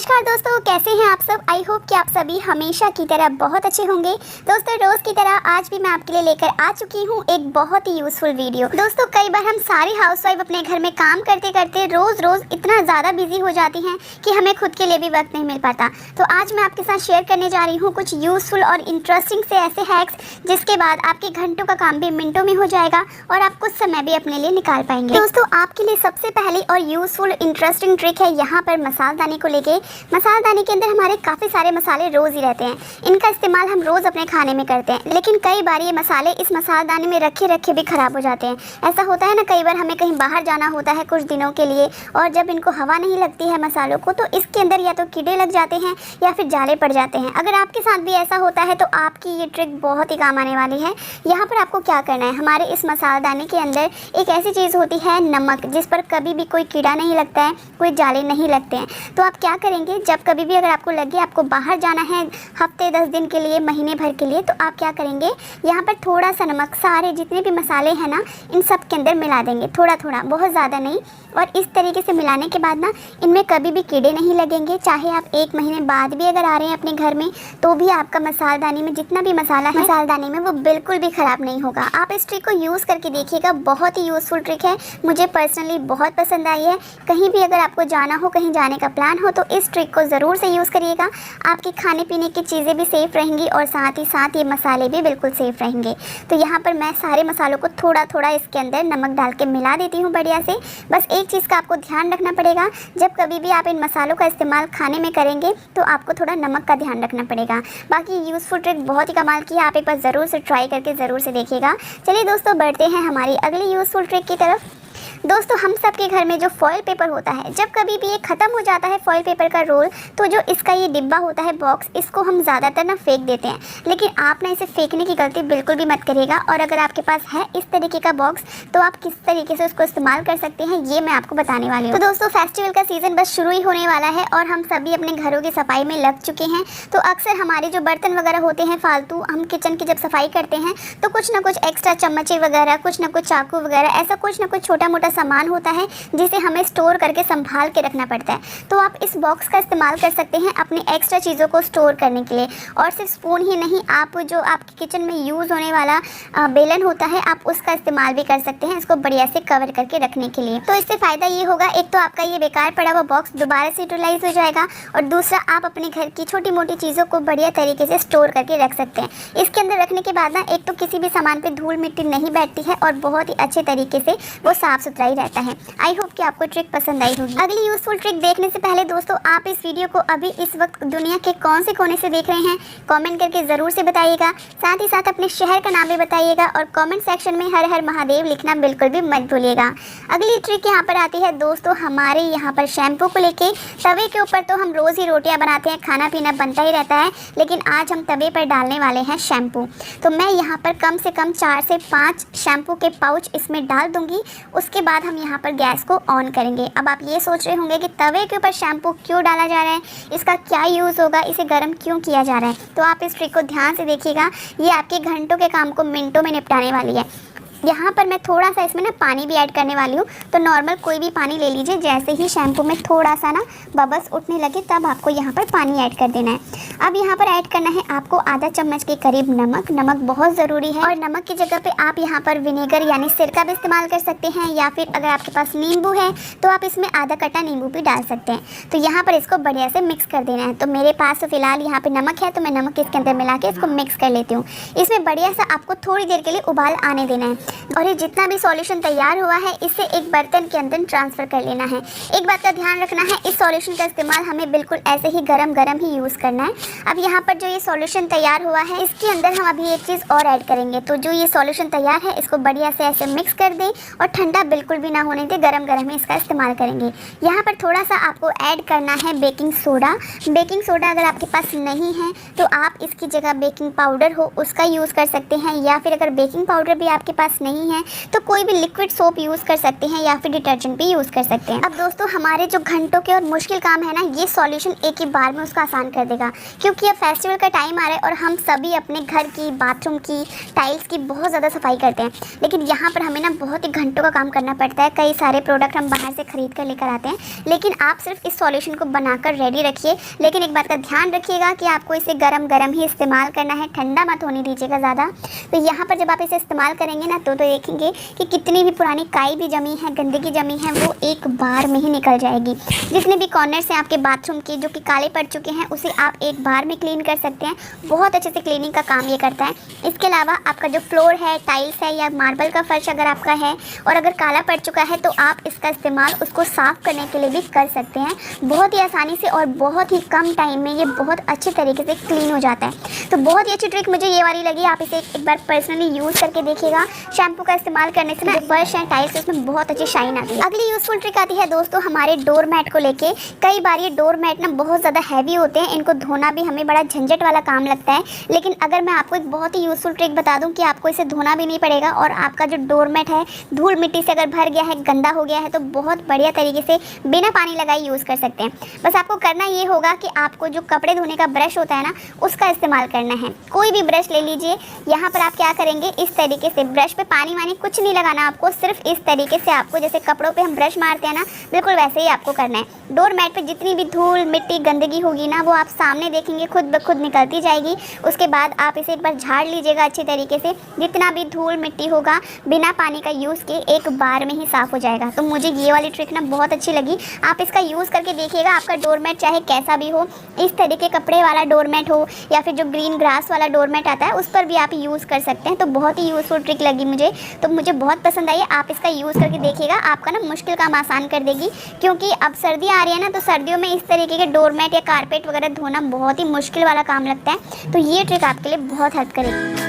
नमस्कार दोस्तों, कैसे हैं आप सब। आई होप कि आप सभी हमेशा की तरह बहुत अच्छे होंगे। दोस्तों रोज़ की तरह आज भी मैं आपके लिए लेकर आ चुकी हूँ एक बहुत ही यूज़फुल वीडियो। दोस्तों कई बार हम सारी हाउसवाइफ अपने घर में काम करते करते रोज़ इतना ज़्यादा बिजी हो जाती हैं कि हमें खुद के लिए भी वक्त नहीं मिल पाता। तो आज मैं आपके साथ शेयर करने जा रही हूँ कुछ यूज़फुल और इंटरेस्टिंग से ऐसे हैक्स जिसके बाद आपके घंटों का काम भी मिनटों में हो जाएगा और आप कुछ समय भी अपने लिए निकाल पाएंगे। दोस्तों आपके लिए सबसे पहली और यूज़फुल इंटरेस्टिंग ट्रिक है यहाँ पर मसालदानी को लेके। मसालदानी के अंदर हमारे काफ़ी सारे मसाले रोज़ ही रहते हैं। इनका इस्तेमाल हम रोज़ अपने खाने में करते हैं, लेकिन कई बार ये मसाले इस मसालदानी में रखे रखे भी ख़राब हो जाते हैं। ऐसा होता है ना, कई बार हमें कहीं बाहर जाना होता है कुछ दिनों के लिए और जब इनको हवा नहीं लगती है मसालों को, तो इसके अंदर या तो कीड़े लग जाते हैं या फिर जाले पड़ जाते हैं। अगर आपके साथ भी ऐसा होता है तो आपकी ये ट्रिक बहुत ही काम आने वाली है। यहाँ पर आपको क्या करना है, हमारे इस मसालदानी के अंदर एक ऐसी चीज़ होती है नमक, जिस पर कभी भी कोई कीड़ा नहीं लगता है, कोई जाले नहीं लगते हैं। तो आप क्या करेंगे, जब कभी भी अगर आपको लगे आपको बाहर जाना है हफ्ते 10 दिन के लिए, महीने भर के लिए, तो आप क्या करेंगे, यहाँ पर थोड़ा सा नमक सारे जितने भी मसाले हैं ना इन सब के अंदर मिला देंगे, थोड़ा थोड़ा, बहुत ज़्यादा नहीं। और इस तरीके से मिलाने के बाद ना इनमें कभी भी कीड़े नहीं लगेंगे। चाहे आप 1 महीने बाद भी अगर आ रहे हैं अपने घर में, तो भी आपका मसालदानी में जितना भी मसाला है मसालदानी में वो बिल्कुल भी ख़राब नहीं होगा। आप इस ट्रिक को यूज़ करके देखिएगा, बहुत ही यूज़फुल ट्रिक है, मुझे पर्सनली बहुत पसंद आई है। कहीं भी अगर आपको जाना हो, कहीं जाने का प्लान हो, तो इस ट्रिक को ज़रूर से यूज़ करिएगा। आपके खाने पीने की चीज़ें भी सेफ़ रहेंगी और साथ ही साथ ये मसाले भी बिल्कुल सेफ़ रहेंगे। तो यहाँ पर मैं सारे मसालों को थोड़ा थोड़ा इसके अंदर नमक डाल के मिला देती हूँ बढ़िया से। बस एक चीज़ का आपको ध्यान रखना पड़ेगा, जब कभी भी आप इन मसालों का इस्तेमाल खाने में करेंगे तो आपको थोड़ा नमक का ध्यान रखना पड़ेगा। बाकी यूज़फुल ट्रिक बहुत ही कमाल की है, आप एक बार ज़रूर से ट्राई करके ज़रूर से देखिएगा। चलिए दोस्तों बढ़ते हैं हमारी अगली यूज़फुल ट्रिक की तरफ। दोस्तों हम सब के घर में जो फॉइल पेपर होता है, जब कभी भी ये ख़त्म हो जाता है फॉइल पेपर का रोल, तो जो इसका ये डिब्बा होता है, बॉक्स, इसको हम ज़्यादातर ना फेंक देते हैं। लेकिन आप ना इसे फेंकने की गलती बिल्कुल भी मत करिएगा। और अगर आपके पास है इस तरीके का बॉक्स, तो आप किस तरीके से उसको इस्तेमाल कर सकते हैं ये मैं आपको बताने वाली हूँ। तो दोस्तों फेस्टिवल का सीज़न बस शुरू ही होने वाला है और हम सभी अपने घरों की सफाई में लग चुके हैं। तो अक्सर हमारे जो बर्तन वगैरह होते हैं फालतू, हम किचन की जब सफाई करते हैं तो कुछ ना कुछ एक्स्ट्रा चम्मचे वगैरह, कुछ ना कुछ चाकू वगैरह, ऐसा कुछ ना कुछ छोटा मोटा सामान होता है जिसे हमें स्टोर करके संभाल के रखना पड़ता है। तो आप इस बॉक्स का इस्तेमाल कर सकते हैं अपनी एक्स्ट्रा चीज़ों को स्टोर करने के लिए। और सिर्फ स्पून ही नहीं, आप जो आपके किचन में यूज़ होने वाला बेलन होता है, आप उसका इस्तेमाल भी कर सकते हैं इसको बढ़िया से कवर करके रखने के लिए। तो इससे फ़ायदा ये होगा, एक तो आपका ये बेकार पड़ा हुआ बॉक्स दोबारा से यूटिलाइज हो जाएगा और दूसरा आप अपने घर की छोटी मोटी चीज़ों को बढ़िया तरीके से स्टोर करके रख सकते हैं। इसके अंदर रखने के बाद ना एक तो किसी भी सामान पर धूल मिट्टी नहीं बैठती है और बहुत ही अच्छे तरीके से वो साफ़ सुथरा ही रहता है। आई होप कि आपको ट्रिक पसंद आई होगी। अगली यूजफुल ट्रिक देखने से पहले दोस्तों आप इस वीडियो को अभी इस वक्त दुनिया के कौन से कोने से देख रहे हैं कमेंट करके ज़रूर से बताइएगा। साथ ही साथ अपने शहर का नाम भी बताइएगा और कमेंट सेक्शन में हर हर महादेव लिखना बिल्कुल भी मत भूलिएगा। अगली ट्रिक यहाँ पर आती है दोस्तों हमारे यहाँ पर शैम्पू को लेके। तवे के ऊपर तो हम रोज़ ही रोटियाँ बनाते हैं, खाना पीना बनता ही रहता है, लेकिन आज हम तवे पर डालने वाले हैं शैम्पू। तो मैं यहाँ पर कम से कम 4 से 5 शैम्पू के पाउच इसमें डाल दूँगी। उसके बाद हम यहाँ पर गैस को ऑन करेंगे। अब आप ये सोच रहे होंगे कि तवे के ऊपर शैम्पू क्यों डाला जा रहा है, इसका क्या यूज़ होगा, इसे गर्म क्यों किया जा रहा है। तो आप इस ट्रिक को ध्यान से देखिएगा, ये आपके घंटों के काम को मिनटों में निपटाने वाली है। यहाँ पर मैं थोड़ा सा इसमें ना पानी भी ऐड करने वाली हूँ। तो नॉर्मल कोई भी पानी ले लीजिए, जैसे ही शैम्पू में थोड़ा सा ना बबल्स उठने लगे तब आपको यहाँ पर पानी ऐड कर देना है। अब यहाँ पर ऐड करना है आपको आधा चम्मच के करीब नमक। नमक बहुत ज़रूरी है और नमक की जगह पे आप यहाँ पर विनेगर यानी सिरका भी इस्तेमाल कर सकते हैं, या फिर अगर आपके पास नींबू है तो आप इसमें आधा कटा नींबू भी डाल सकते हैं। तो यहाँ पर इसको बढ़िया से मिक्स कर देना है। तो मेरे पास तो फिलहाल यहाँ पर नमक है, तो मैं नमक इसके अंदर मिला के इसको मिक्स कर लेती हूँ। इसमें बढ़िया सा आपको थोड़ी देर के लिए उबाल आने देना है और ये जितना भी सॉल्यूशन तैयार हुआ है इसे एक बर्तन के अंदर ट्रांसफ़र कर लेना है। एक बात का ध्यान रखना है, इस सॉल्यूशन का इस्तेमाल हमें बिल्कुल ऐसे ही गरम गरम ही यूज़ करना है। अब यहाँ पर जो ये सॉल्यूशन तैयार हुआ है इसके अंदर हम अभी एक चीज़ और ऐड करेंगे। तो जो ये सॉल्यूशन तैयार है इसको बढ़िया से ऐसे मिक्स कर दें और ठंडा बिल्कुल भी ना होने दें, गरम गरम ही इसका इस्तेमाल करेंगे। यहाँ पर थोड़ा सा आपको ऐड करना है बेकिंग सोडा। बेकिंग सोडा अगर आपके पास नहीं है तो आप इसकी जगह बेकिंग पाउडर हो उसका यूज़ कर सकते हैं, या फिर अगर बेकिंग पाउडर भी आपके पास नहीं है तो कोई भी लिक्विड सोप यूज़ कर सकते हैं या फिर डिटर्जेंट भी यूज़ कर सकते हैं। अब दोस्तों हमारे जो घंटों के और मुश्किल काम है ना, ये सॉल्यूशन एक ही बार में उसका आसान कर देगा, क्योंकि अब फेस्टिवल का टाइम आ रहा है और हम सभी अपने घर की, बाथरूम की, टाइल्स की बहुत ज़्यादा सफाई करते हैं। लेकिन यहाँ पर हमें ना बहुत ही घंटों का काम करना पड़ता है। कई सारे प्रोडक्ट हम बाहर से खरीद कर लेकर आते हैं, लेकिन आप सिर्फ इस सॉल्यूशन को बनाकर रेडी रखिए। लेकिन एक बात का ध्यान रखिएगा कि आपको इसे गरम गरम ही इस्तेमाल करना है, ठंडा मत होने दीजिएगा ज़्यादा। तो यहाँ पर जब आप इसे इस्तेमाल करेंगे ना तो देखेंगे कि कितनी भी पुरानी काई भी जमी है, गंदगी जमी है, वो एक बार में ही निकल जाएगी। जितने भी कॉर्नर्स हैं आपके बाथरूम के जो कि काले पड़ चुके हैं, उसे आप एक बार में क्लीन कर सकते हैं। बहुत अच्छे से क्लीनिंग का काम ये करता है। इसके अलावा आपका जो फ्लोर है, टाइल्स है या मार्बल का फर्श अगर आपका है और अगर काला पड़ चुका है तो आप इसका इस्तेमाल उसको साफ़ करने के लिए भी कर सकते हैं। बहुत ही आसानी से और बहुत ही कम टाइम में ये बहुत अच्छे तरीके से क्लीन हो जाता है। तो बहुत ही अच्छी ट्रिक मुझे ये वाली लगी। आप इसे एक बार पर्सनली यूज़ करके देखिएगा। शैम्पू का इस्तेमाल करने से ना फर्श है, टाइल्स, उसमें बहुत अच्छी शाइन आती है। अगली यूज़फुल ट्रिक आती है दोस्तों हमारे डोर मैट को लेके। कई बार ये डोर मैट ना बहुत ज़्यादा हैवी होते हैं, इनको धोना भी हमें बड़ा झंझट वाला काम लगता है। लेकिन अगर मैं आपको एक बहुत ही यूज़फुल ट्रिक बता दूं कि आपको इसे धोना भी नहीं पड़ेगा और आपका जो डोर मैट है धूल मिट्टी से अगर भर गया है, गंदा हो गया है, तो बहुत बढ़िया तरीके से बिना पानी लगाए यूज़ कर सकते हैं। बस आपको करना ये होगा कि आपको जो कपड़े धोने का ब्रश होता है ना, उसका इस्तेमाल करना है। कोई भी ब्रश ले लीजिए। यहाँ पर आप क्या करेंगे, इस तरीके से ब्रश पे पानी वानी कुछ नहीं लगाना आपको, सिर्फ इस तरीके से आपको जैसे कपड़ों पे हम ब्रश मारते हैं ना, बिल्कुल वैसे ही आपको करना है। डोर मैट पे जितनी भी धूल मिट्टी गंदगी होगी ना, वो आप सामने देखेंगे खुद ब खुद निकलती जाएगी। उसके बाद आप इसे एक बार झाड़ लीजिएगा अच्छी तरीके से। जितना भी धूल मिट्टी होगा बिना पानी का यूज़ के एक बार में ही साफ़ हो जाएगा। तो मुझे ये वाली ट्रिक ना बहुत अच्छी लगी। आप इसका यूज़ करके देखिएगा। आपका डोर मैट चाहे कैसा भी हो, इस तरीके कपड़े वाला डोर मैट हो या फिर जो ग्रीन ग्रास वाला डोर मैट आता है, उस पर भी आप यूज़ कर सकते हैं। तो बहुत ही यूज़फुल ट्रिक लगी मुझे, तो मुझे बहुत पसंद आई। आप इसका यूज़ करके देखिएगा, आपका ना मुश्किल काम आसान कर देगी। क्योंकि अब सर्दी आ रही है ना, तो सर्दियों में इस तरीके के डोर मैट या कारपेट वगैरह धोना बहुत ही मुश्किल वाला काम लगता है। तो ये ट्रिक आपके लिए बहुत हेल्प करेगी।